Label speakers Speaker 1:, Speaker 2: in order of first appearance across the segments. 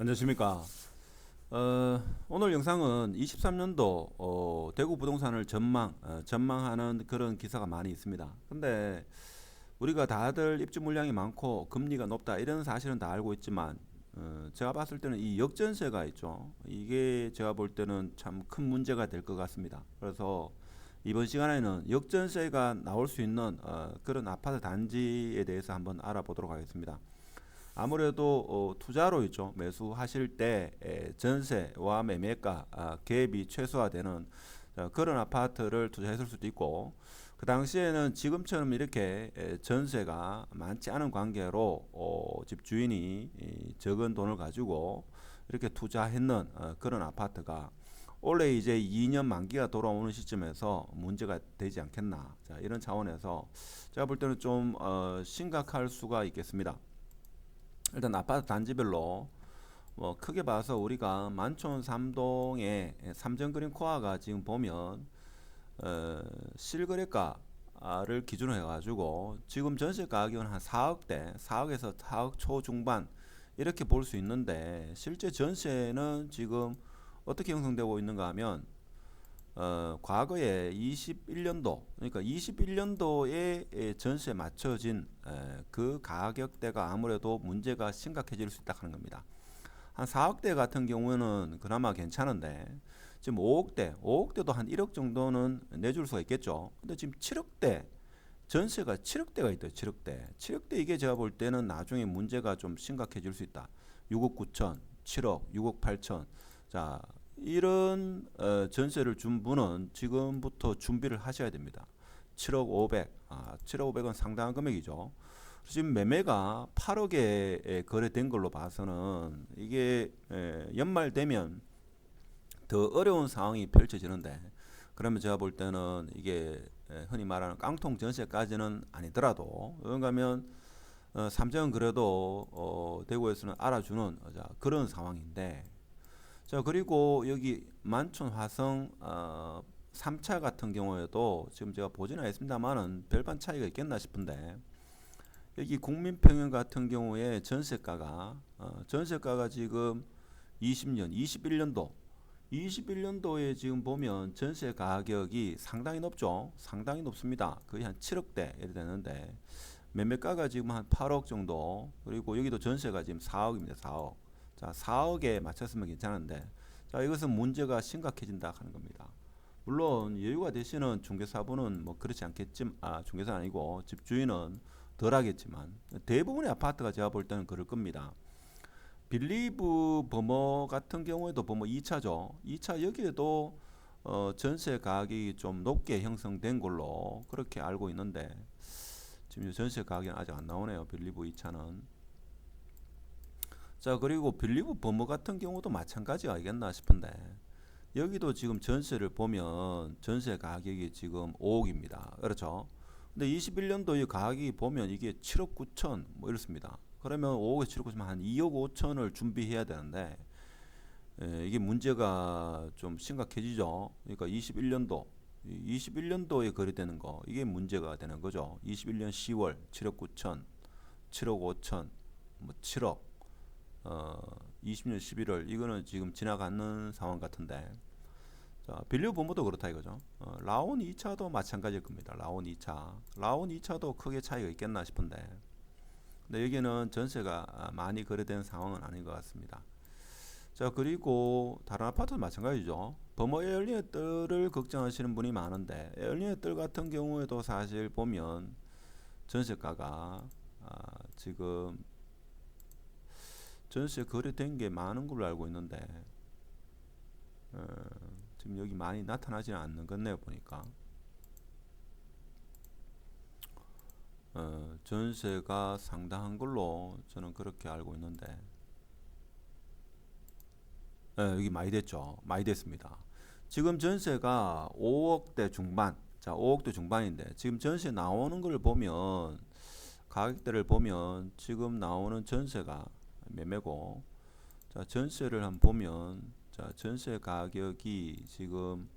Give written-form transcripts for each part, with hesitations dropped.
Speaker 1: 안녕하십니까. 오늘 영상은 23년도 대구 부동산을 전망하는 그런 기사가 많이 있습니다. 근데 우리가 다들 입주 물량이 많고 금리가 높다 이런 사실은 다 알고 있지만 제가 봤을 때는 이 역전세가 있죠. 이게 제가 볼 때는 참 큰 문제가 될 것 같습니다. 그래서 이번 시간에는 역전세가 나올 수 있는 그런 아파트 단지에 대해서 한번 알아보도록 하겠습니다. 아무래도 투자로 있죠. 매수하실 때 전세와 매매가 갭이 최소화되는 그런 아파트를 투자했을 수도 있고, 그 당시에는 지금처럼 이렇게 전세가 많지 않은 관계로 집주인이 적은 돈을 가지고 이렇게 투자했는 그런 아파트가 올해 이제 2년 만기가 돌아오는 시점에서 문제가 되지 않겠나. 자, 이런 차원에서 제가 볼 때는 좀 심각할 수가 있겠습니다. 일단 아파트 단지별로 뭐 크게 봐서 우리가 만촌 삼동의 삼성그린 코아가 지금 보면 실거래가를 기준으로 해가지고 지금 전세 가격은 한 4억대, 4억에서 4억 초중반 이렇게 볼 수 있는데, 실제 전세는 지금 어떻게 형성되고 있는가 하면 과거에 21년도, 그러니까 21년도에 전세에 맞춰진 그 가격대가 아무래도 문제가 심각해질 수 있다 하는 겁니다. 한 4억대 같은 경우에는 그나마 괜찮은데, 지금 5억대도 한 1억 정도는 내줄 수가 있겠죠. 근데 지금 7억대, 전세가 7억대가 있대요. 7억대 이게 제가 볼 때는 나중에 문제가 좀 심각해질 수 있다. 6억 9천, 7억, 6억 8천. 자, 이런 전세를 준 분은 지금부터 준비를 하셔야 됩니다. 7억 5백, 7억 5백은 상당한 금액이죠. 지금 매매가 8억에 거래된 걸로 봐서는 이게 연말 되면 더 어려운 상황이 펼쳐지는데, 그러면 제가 볼 때는 이게 흔히 말하는 깡통 전세까지는 아니더라도 그런가 하면 삼성은 그래도 대구에서는 알아주는 그런 상황인데, 자, 그리고 여기 만촌 화성 3차 같은 경우에도 지금 제가 보지는 않았습니다만은 별반 차이가 있겠나 싶은데, 여기 국민평형 같은 경우에 전세가가 지금 20년, 21년도에 지금 보면 전세 가격이 상당히 높죠. 상당히 높습니다. 거의 한 7억대 이렇게 되는데, 매매가가 지금 한 8억 정도, 그리고 여기도 전세가 지금 4억입니다. 4억. 자, 4억에 맞췄으면 괜찮은데, 자, 이것은 문제가 심각해진다 하는 겁니다. 물론 여유가 되시는 중개사분은 뭐 그렇지 않겠지만, 중개사 아니고 집주인은 덜 하겠지만 대부분의 아파트가 제가 볼 때는 그럴 겁니다. 빌리브 버머 같은 경우에도 버머 2차죠. 2차 여기에도 전세 가격이 좀 높게 형성된 걸로 그렇게 알고 있는데, 지금 전세 가격이 아직 안 나오네요. 빌리브 2차는. 자, 그리고 빌리브 버머 같은 경우도 마찬가지가 아니겠나 싶은데, 여기도 지금 전세를 보면 전세 가격이 지금 5억입니다. 그렇죠? 근데 21년도 이 가격이 보면 이게 7억 9천 뭐 이렇습니다. 그러면 5억에 7억 9천 한 2억 5천을 준비해야 되는데, 이게 문제가 좀 심각해지죠. 그러니까 21년도에 거래되는 거, 이게 문제가 되는 거죠. 21년 10월 7억 9천, 7억 5천, 뭐 7억, 20년 11월 이거는 지금 지나가는 상황 같은데, 자, 빌리브 본부도 그렇다 이거죠. 라온 2차도 마찬가지일 겁니다. 라온 2차도 크게 차이가 있겠나 싶은데, 근데 여기는 전세가 많이 거래된 상황은 아닌 것 같습니다. 자, 그리고 다른 아파트도 마찬가지죠. 버머 에어리어 뜰을 걱정하시는 분이 많은데, 에어리어 뜰 같은 경우에도 사실 보면 전세가가 지금 전세 거래된 게 많은 걸로 알고 있는데, 어, 지금 여기 많이 나타나지는 않는 것네요 보니까. 전세가 상당한 걸로 저는 그렇게 알고 있는데, 여기 많이 됐죠. 많이 됐습니다. 지금 전세가 5억대 중반, 자 5억대 중반인데, 지금 전세 나오는 걸 보면 가격대를 보면 지금 나오는 전세가 매매고, 자 전세를 한번 보면, 자 전세 가격이 지금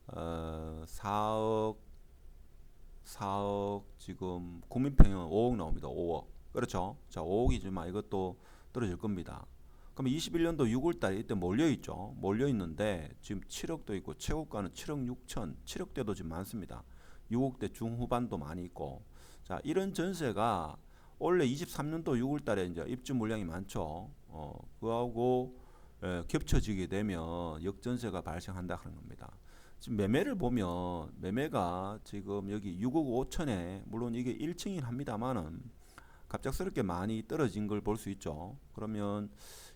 Speaker 1: 4억 지금 국민평형은 5억 나옵니다. 5억. 그렇죠? 자 5억이지만 이것도 떨어질 겁니다. 그럼 21년도 6월달에 이때 몰려있죠. 몰려있는데 지금 7억도 있고 최고가는 7억 6천, 7억대도 지금 많습니다. 6억대 중후반도 많이 있고. 자, 이런 전세가 원래 23년도 6월달에 이제 입주 물량이 많죠. 그하고 겹쳐지게 되면 역전세가 발생한다 하는 겁니다. 지금 매매를 보면 매매가 지금 여기 6억 5천에 물론 이게 1층이긴 합니다만은 갑작스럽게 많이 떨어진 걸 볼 수 있죠. 그러면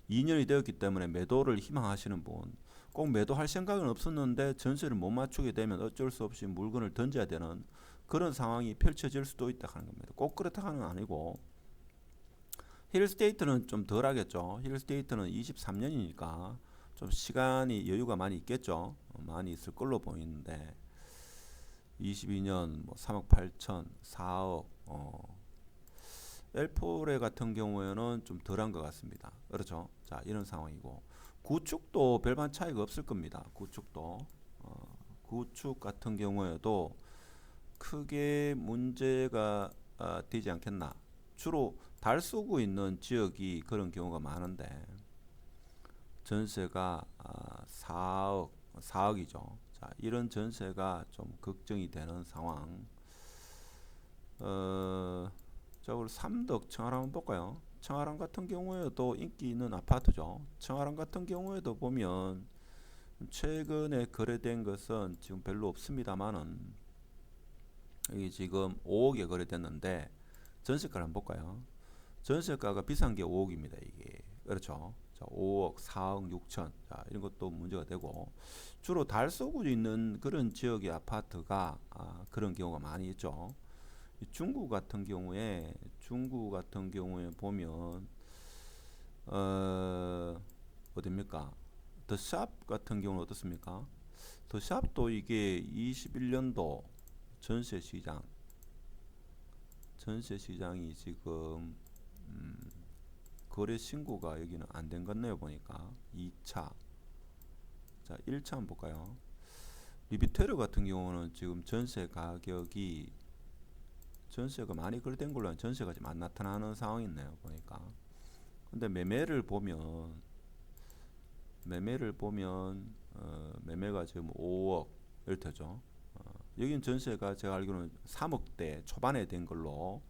Speaker 1: 2년이 되었기 때문에 매도를 희망하시는 분, 꼭 매도할 생각은 없었는데 전세를 못 맞추게 되면 어쩔 수 없이 물건을 던져야 되는 그런 상황이 펼쳐질 수도 있다 하는 겁니다. 꼭 그렇다는 아니고 힐스테이트는 좀 덜 하겠죠. 힐스테이트는 23년이니까 좀 시간이 여유가 많이 있겠죠. 많이 있을 걸로 보이는데 22년 뭐 3억 8천, 4억 엘포레 같은 경우에는 좀 덜한 것 같습니다. 그렇죠. 자, 이런 상황이고 구축도 별반 차이가 없을 겁니다. 구축도 구축 같은 경우에도 크게 문제가 되지 않겠나. 주로 달 쏘고 있는 지역이 그런 경우가 많은데 전세가 4억이죠. 자, 이런 전세가 좀 걱정이 되는 상황. 자, 그리고 삼덕 청아람 한번 볼까요? 청아람 같은 경우에도 인기 있는 아파트죠. 청아람 같은 경우에도 보면 최근에 거래된 것은 지금 별로 없습니다만은 여기 지금 5억에 거래됐는데 전세가를 한번 볼까요? 전세가가 비싼 게 5억입니다. 이게 그렇죠. 자, 5억, 4억, 6천 자, 이런 것도 문제가 되고 주로 달 쏘고 있는 그런 지역의 아파트가 그런 경우가 많이 있죠. 중구 같은 경우에 보면 어딥니까? 더샵 같은 경우는 어떻습니까? 더샵도 이게 21년도 전세 시장이 지금 거래 신고가 여기는 안 된 것 같네요. 보니까 2차 자 1차 한번 볼까요? 리비테르 같은 경우는 지금 전세가 많이 거래된 걸로 전세가 지금 안 나타나는 상황이 있네요. 보니까 근데 매매를 보면 매매가 지금 5억 이렇죠. 여긴 전세가 제가 알기로는 3억대 초반에 된 걸로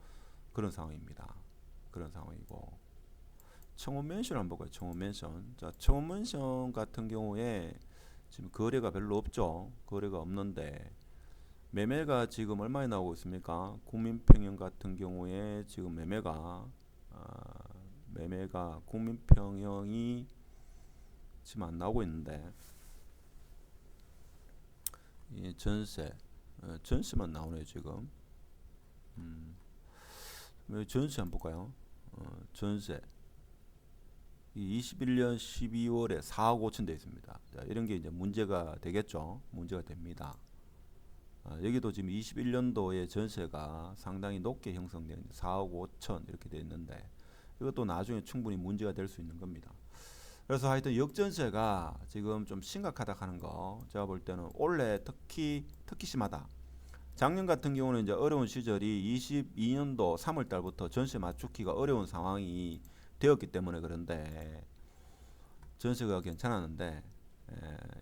Speaker 1: 그런 상황입니다. 그런 상황이고 청운맨션 한번 볼까요? 청운맨션. 자, 청운맨션 같은 경우에 지금 거래가 별로 없죠. 거래가 없는데 매매가 지금 얼마에 나오고 있습니까? 국민평형 같은 경우에 지금 매매가 국민평형이 지금 안 나오고 있는데 이 전세만 나오네요 지금. 전세 한번 볼까요? 전세 21년 12월에 4억 5천 돼 있습니다. 자, 이런 게 이제 문제가 되겠죠. 문제가 됩니다. 여기도 지금 21년도에 전세가 상당히 높게 형성되는 4억 5천 이렇게 돼 있는데 이것도 나중에 충분히 문제가 될 수 있는 겁니다. 그래서 하여튼 역전세가 지금 좀 심각하다 하는 거 제가 볼 때는 올해 특히 심하다. 작년 같은 경우는 이제 어려운 시절이 22년도 3월 달부터 전세 맞추기가 어려운 상황이 되었기 때문에 그런데 전세가 괜찮았는데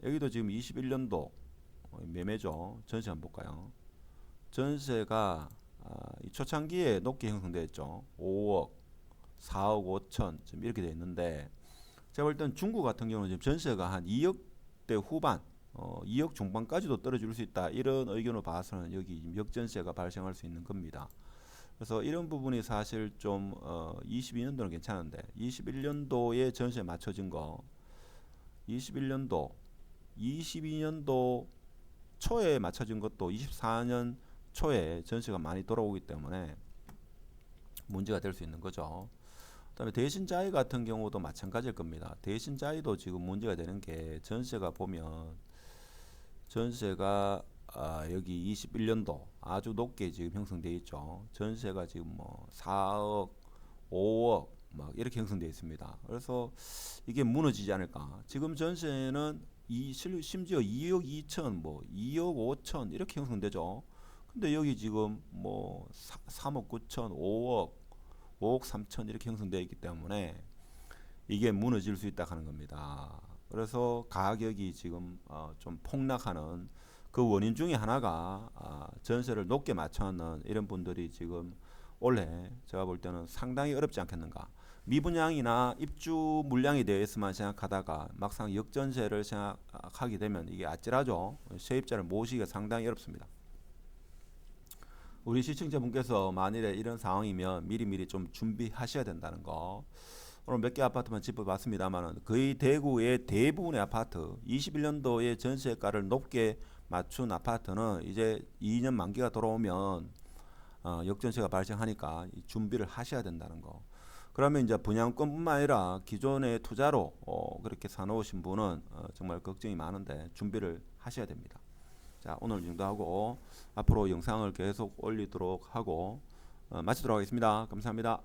Speaker 1: 여기도 지금 21년도 매매죠. 전세 한번 볼까요? 전세가 이 초창기에 높게 형성되어 있죠. 5억, 4억 5천 지금 이렇게 되어 있는데 제가 볼 때는 중국 같은 경우는 지금 전세가 한 2억대 후반 2억 중반까지도 떨어질 수 있다. 이런 의견을 봐서는 여기 역전세가 발생할 수 있는 겁니다. 그래서 이런 부분이 사실 좀 22년도는 괜찮은데 21년도에 전세 맞춰진 거 22년도 초에 맞춰진 것도 24년 초에 전세가 많이 돌아오기 때문에 문제가 될 수 있는 거죠. 그다음에 대신자이 같은 경우도 마찬가지일 겁니다. 대신자이도 지금 문제가 되는 게 전세가 보면 여기 21년도 아주 높게 지금 형성되어 있죠. 전세가 지금 뭐 4억, 5억 막 이렇게 형성되어 있습니다. 그래서 이게 무너지지 않을까. 지금 전세는 심지어 2억 2천, 뭐 2억 5천 이렇게 형성되죠. 근데 여기 지금 뭐 3억 9천, 5억 3천 이렇게 형성되어 있기 때문에 이게 무너질 수 있다 하는 겁니다. 그래서 가격이 지금 좀 폭락하는 그 원인 중에 하나가 전세를 높게 맞춰놓는 이런 분들이 지금 올해 제가 볼 때는 상당히 어렵지 않겠는가. 미분양이나 입주 물량에 대해서만 생각하다가 막상 역전세를 생각하게 되면 이게 아찔하죠. 세입자를 모시기가 상당히 어렵습니다. 우리 시청자분께서 만일에 이런 상황이면 미리미리 좀 준비하셔야 된다는 거. 오늘 몇 개 아파트만 짚어봤습니다만 거의 대구의 대부분의 아파트 21년도에 전세가를 높게 맞춘 아파트는 이제 2년 만기가 돌아오면 역전세가 발생하니까 준비를 하셔야 된다는 거. 그러면 이제 분양권뿐만 아니라 기존의 투자로 그렇게 사놓으신 분은 정말 걱정이 많은데 준비를 하셔야 됩니다. 자, 오늘 이 정도 하고 앞으로 영상을 계속 올리도록 하고 마치도록 하겠습니다. 감사합니다.